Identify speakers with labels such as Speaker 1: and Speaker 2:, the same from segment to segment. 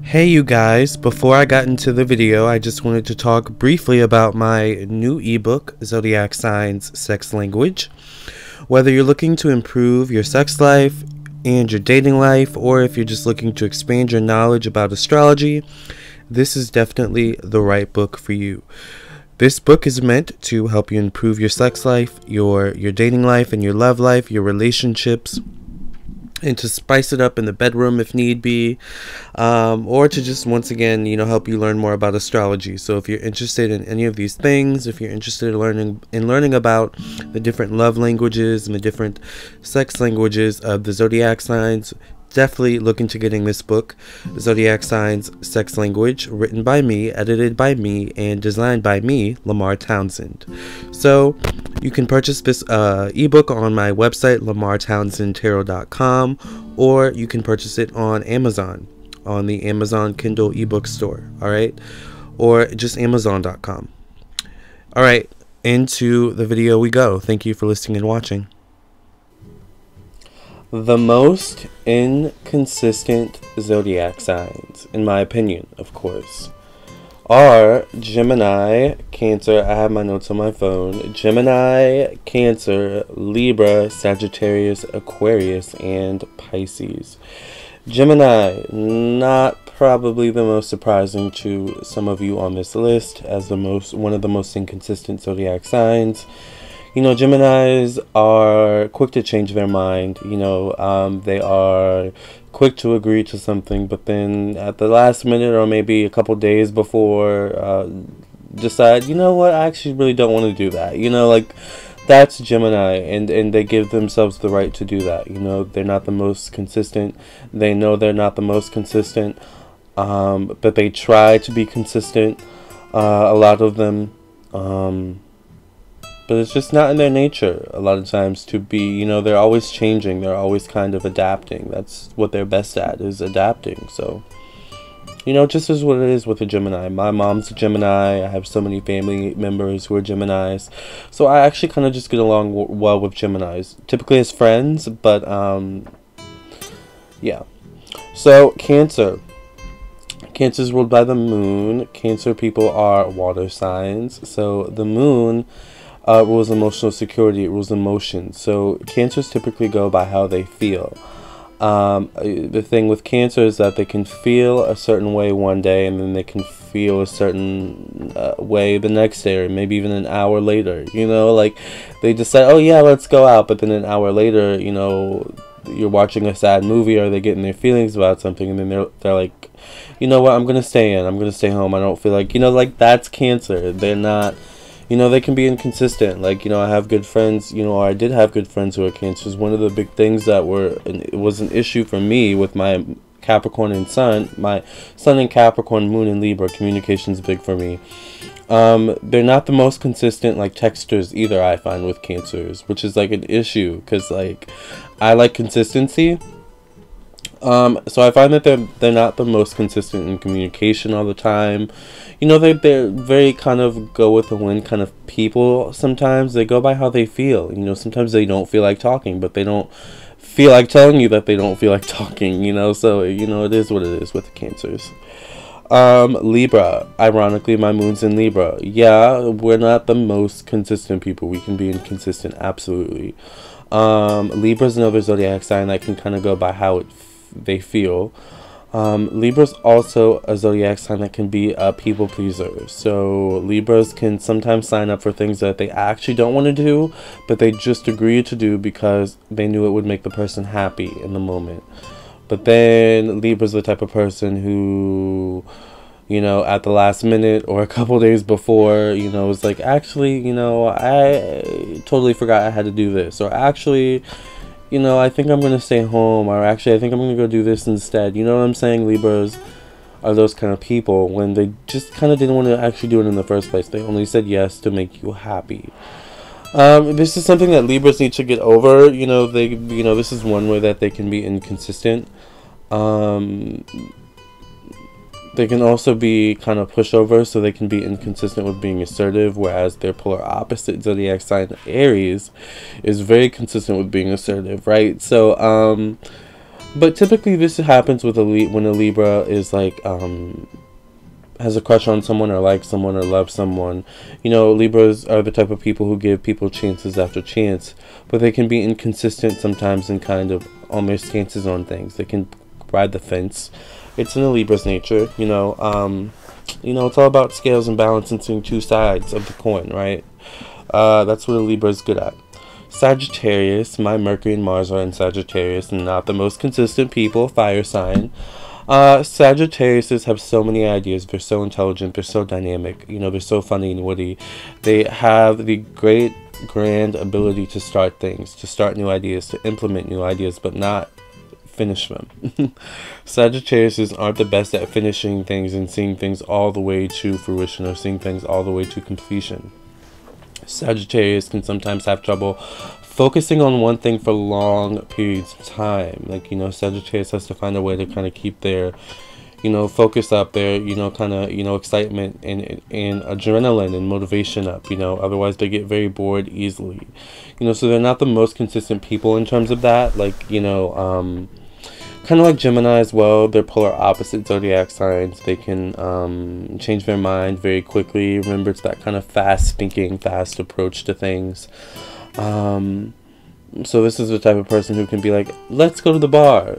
Speaker 1: Hey you guys, before I got into the video, I just wanted to talk briefly about my new ebook, Zodiac Signs, Sex Language. Whether you're looking to improve your sex life and your dating life, or if you're just looking to expand your knowledge about astrology, this is definitely the right book for you. This book is meant to help you improve your sex life, your dating life, and your love life, your relationships, and to spice it up in the bedroom if need be, or to just once again, help you learn more about astrology. So if you're interested in any of these things, if you're interested in learning about the different love languages and the different sex languages of the zodiac signs, definitely look into getting this book, Zodiac Signs, Sex Language, written by me, edited by me, and designed by me, Lamarr Townsend. So you can purchase this ebook on my website, lamarrtownsendtarot.com, or you can purchase it on Amazon, on the Amazon Kindle ebook store, alright? Or just amazon.com. Alright, into the video we go. Thank you for listening and watching. The most inconsistent zodiac signs, in my opinion, of course, are Gemini, Cancer. I have my notes on my phone. Gemini, Cancer, Libra, Sagittarius, Aquarius, and Pisces. Gemini, not probably the most surprising to some of you on this list as one of the most inconsistent zodiac signs. Geminis are quick to change their mind. They are quick to agree to something, but then at the last minute or maybe a couple days before, decide, what, I actually really don't want to do that. That's Gemini, and they give themselves the right to do that. They're not the most consistent. They know they're not the most consistent, but they try to be consistent, a lot of them. But it's just not in their nature a lot of times to be, they're always changing. They're always kind of adapting. That's what they're best at, is adapting. So, just as what it is with a Gemini. My mom's a Gemini. I have so many family members who are Geminis. So I actually kind of just get along well with Geminis. Typically as friends, but, yeah. So, Cancer. Cancer is ruled by the moon. Cancer people are water signs. So, the moon rules emotional security, it rules emotions. So Cancers typically go by how they feel. The thing with Cancer is that they can feel a certain way one day, and then they can feel a certain way the next day, or maybe even an hour later. They decide, oh yeah, let's go out, but then an hour later, you're watching a sad movie, or they're getting their feelings about something, and then they're like, you know what, I'm gonna stay home, I don't feel like, that's Cancer. They're not, they can be inconsistent. I have good friends, or I did have good friends who are Cancers. One of the big things that was an issue for me with my Capricorn and Sun, my Sun in Capricorn, Moon in Libra, communication's big for me. They're not the most consistent, texters either, I find, with Cancers, which is, an issue, because, I like consistency. So I find that they're not the most consistent in communication all the time. They're very kind of go with the wind kind of people. Sometimes they go by how they feel. Sometimes they don't feel like talking, but they don't feel like telling you that they don't feel like talking. So it is what it is with the Cancers. Libra. Ironically, my moon's in Libra. Yeah, we're not the most consistent people. We can be inconsistent, absolutely. Libra's another zodiac sign that can kind of go by how they feel. Libra's also a zodiac sign that can be a people pleaser. So Libras can sometimes sign up for things that they actually don't want to do, but they just agree to do because they knew it would make the person happy in the moment. But then Libra's the type of person who, at the last minute or a couple days before, is like, actually, I totally forgot I had to do this, or actually, I think I'm going to stay home, or actually I think I'm going to go do this instead. You know what I'm saying? Libras are those kind of people when they just kind of didn't want to actually do it in the first place. They only said yes to make you happy. This is something that Libras need to get over. This is one way that they can be inconsistent. They can also be kind of pushover, so they can be inconsistent with being assertive, whereas their polar opposite zodiac sign, Aries, is very consistent with being assertive, right? So, But typically this happens with when a Libra is like has a crush on someone or likes someone or loves someone. You know, Libras are the type of people who give people chances after chance, but they can be inconsistent sometimes and kind of on their stances on things. They can ride the fence. It's in a Libra's nature, you know. It's all about scales and balance and seeing two sides of the coin, right? That's what a Libra is good at. Sagittarius, my Mercury and Mars are in Sagittarius, and not the most consistent people, fire sign. Sagittariuses have so many ideas. They're so intelligent. They're so dynamic. You know, they're so funny and witty. They have the great, grand ability to start things, to start new ideas, to implement new ideas, but not finish them. Sagittariuses aren't the best at finishing things and seeing things all the way to fruition or seeing things all the way to completion. Sagittarius can sometimes have trouble focusing on one thing for long periods of time. Like, you know, Sagittarius has to find a way to kind of keep their, you know, focus up, their, you know, kind of, you know, excitement and adrenaline and motivation up, you know, otherwise they get very bored easily. You know, so they're not the most consistent people in terms of that. Like, you know, kind of like Gemini as well. They're polar opposite zodiac signs. They can change their mind very quickly. Remember, it's that kind of fast thinking, fast approach to things. So this is the type of person who can be like, let's go to the bar.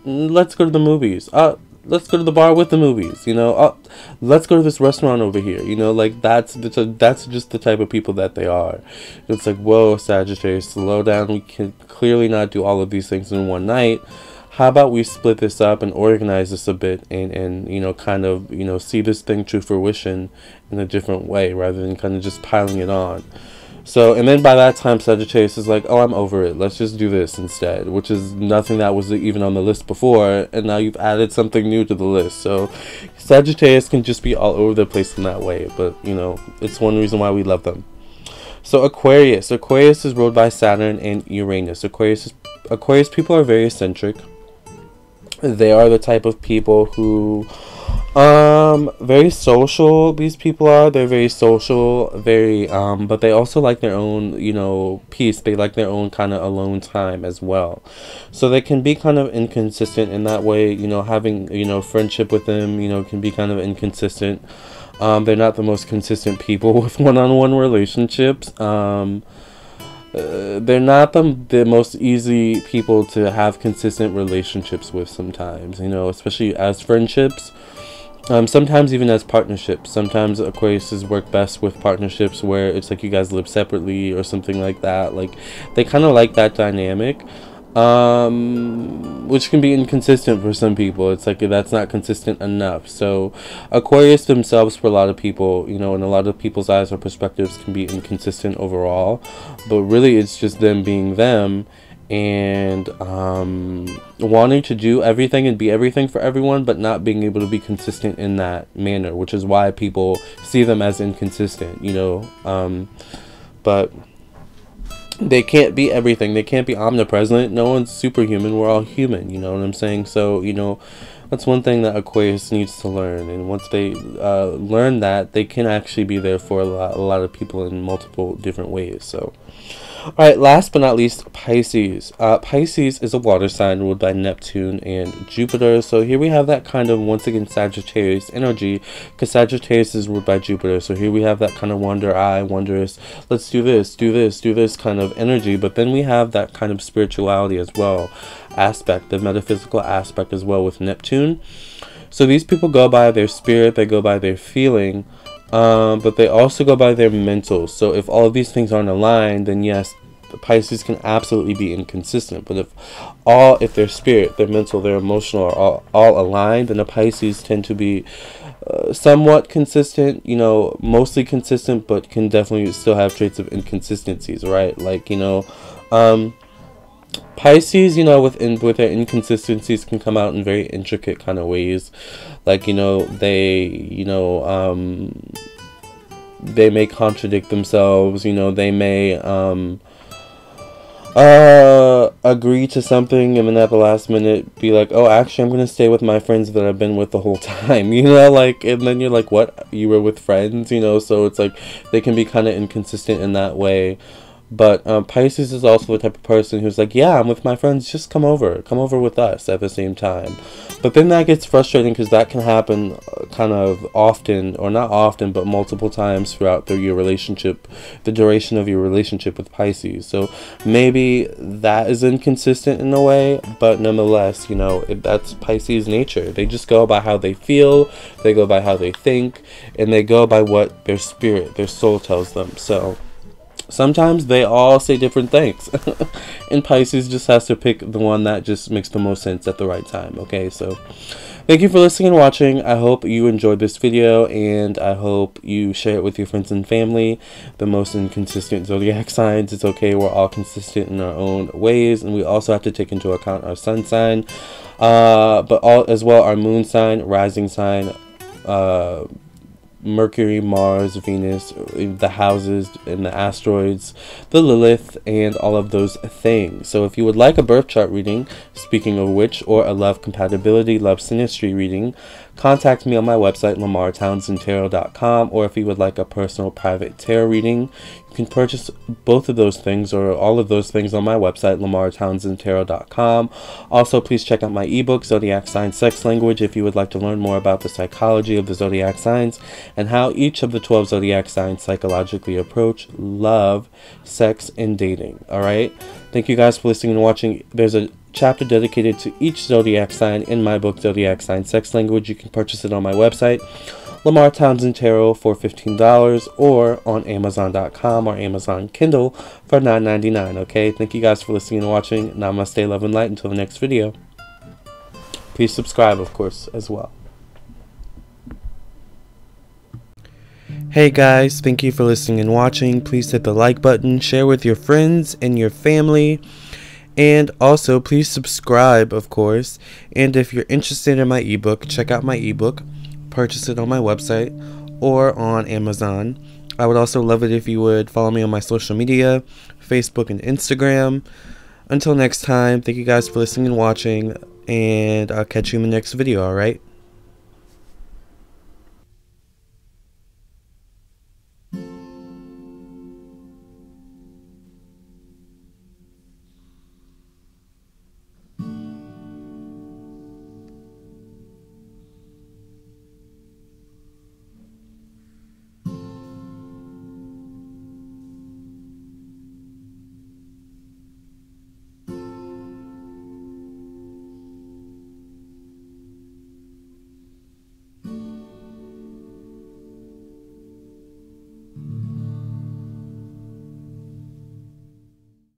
Speaker 1: Let's go to the movies. Let's go to the bar with the movies. You know, let's go to this restaurant over here. You know, like that's just the type of people that they are. It's like, whoa, Sagittarius, slow down. We can clearly not do all of these things in one night. How about we split this up and organize this a bit and you know, kind of, you know, see this thing to fruition in a different way rather than kind of just piling it on. So, and then by that time, Sagittarius is like, oh, I'm over it. Let's just do this instead, which is nothing that was even on the list before, and now you've added something new to the list. So, Sagittarius can just be all over the place in that way, but, you know, it's one reason why we love them. So, Aquarius. Aquarius is ruled by Saturn and Uranus. Aquarius people are very eccentric. They are the type of people who very social. These people are, they're very social, very but they also like their own, you know, peace. They like their own kind of alone time as well. So they can be kind of inconsistent in that way. You know, having, you know, friendship with them, you know, can be kind of inconsistent. They're not the most consistent people with one-on-one relationships. They're not the most easy people to have consistent relationships with sometimes, you know, especially as friendships. Sometimes even as partnerships. Sometimes Aquariuses work best with partnerships where it's like you guys live separately or something like that. Like, they kind of like that dynamic, which can be inconsistent for some people. It's like that's not consistent enough. So Aquarius themselves, for a lot of people, you know, in a lot of people's eyes or perspectives, can be inconsistent overall, but really it's just them being them and wanting to do everything and be everything for everyone, but not being able to be consistent in that manner, which is why people see them as inconsistent, you know. But they can't be everything. They can't be omnipresent. No one's superhuman. We're all human, you know what I'm saying? So, you know, that's one thing that Aquarius needs to learn, and once they learn that, they can actually be there for a lot of people in multiple different ways. So, alright, last but not least, Pisces. Pisces is a water sign ruled by Neptune and Jupiter. So here we have that kind of, once again, Sagittarius energy, because Sagittarius is ruled by Jupiter. So here we have that kind of wondrous, let's do this kind of energy. But then we have that kind of spirituality as well, aspect, the metaphysical aspect as well with Neptune. So these people go by their spirit, they go by their feeling, but they also go by their mental. So if all of these things aren't aligned, then yes, the Pisces can absolutely be inconsistent. But if their spirit, their mental, their emotional are all aligned, then the Pisces tend to be somewhat consistent, you know, mostly consistent, but can definitely still have traits of inconsistencies, right? Like, you know, Pisces, you know, with their inconsistencies can come out in very intricate kind of ways. Like, you know, they may contradict themselves, you know, they may agree to something and then at the last minute be like, oh, actually I'm gonna stay with my friends that I've been with the whole time, you know, like, and then you're like, what, you were with friends, you know? So it's like they can be kind of inconsistent in that way. But Pisces is also the type of person who's like, yeah, I'm with my friends, just come over with us at the same time. But then that gets frustrating because that can happen kind of often, or not often, but multiple times throughout your relationship, the duration of your relationship with Pisces. So maybe that is inconsistent in a way, but nonetheless, you know, that's Pisces nature. They just go by how they feel, they go by how they think, and they go by what their spirit, their soul tells them. So sometimes they all say different things. And Pisces just has to pick the one that just makes the most sense at the right time. Okay, so thank you for listening and watching. I hope you enjoyed this video, and I hope you share it with your friends and family. The most inconsistent zodiac signs. It's okay, we're all consistent in our own ways, and we also have to take into account our sun sign, but all as well our moon sign, rising sign, Mercury, Mars, Venus, the houses and the asteroids, the Lilith, and all of those things. So if you would like a birth chart reading, speaking of which, or a love compatibility, love synastry reading, contact me on my website, lamarrtownsendtarot.com, or if you would like a personal private tarot reading, you can purchase both of those things or all of those things on my website, lamarrtownsendtarot.com. Also, please check out my ebook, Zodiac Sign Sex Language, if you would like to learn more about the psychology of the zodiac signs and how each of the 12 zodiac signs psychologically approach love, sex, and dating. Alright? Thank you guys for listening and watching. There's a chapter dedicated to each zodiac sign in my book, Zodiac Sign Sex Language. You can purchase it on my website, Lamarr Townsend Tarot, for $15, or on Amazon.com or Amazon Kindle for $9.99. Okay, thank you guys for listening and watching. Namaste, love and light. Until the next video. Please subscribe, of course, as well. Hey guys, thank you for listening and watching. Please hit the like button, share with your friends and your family. And also, please subscribe, of course. And if you're interested in my ebook, check out my ebook. Purchase it on my website or on Amazon. I would also love it if you would follow me on my social media, Facebook and Instagram. Until next time, thank you guys for listening and watching. And I'll catch you in the next video, alright?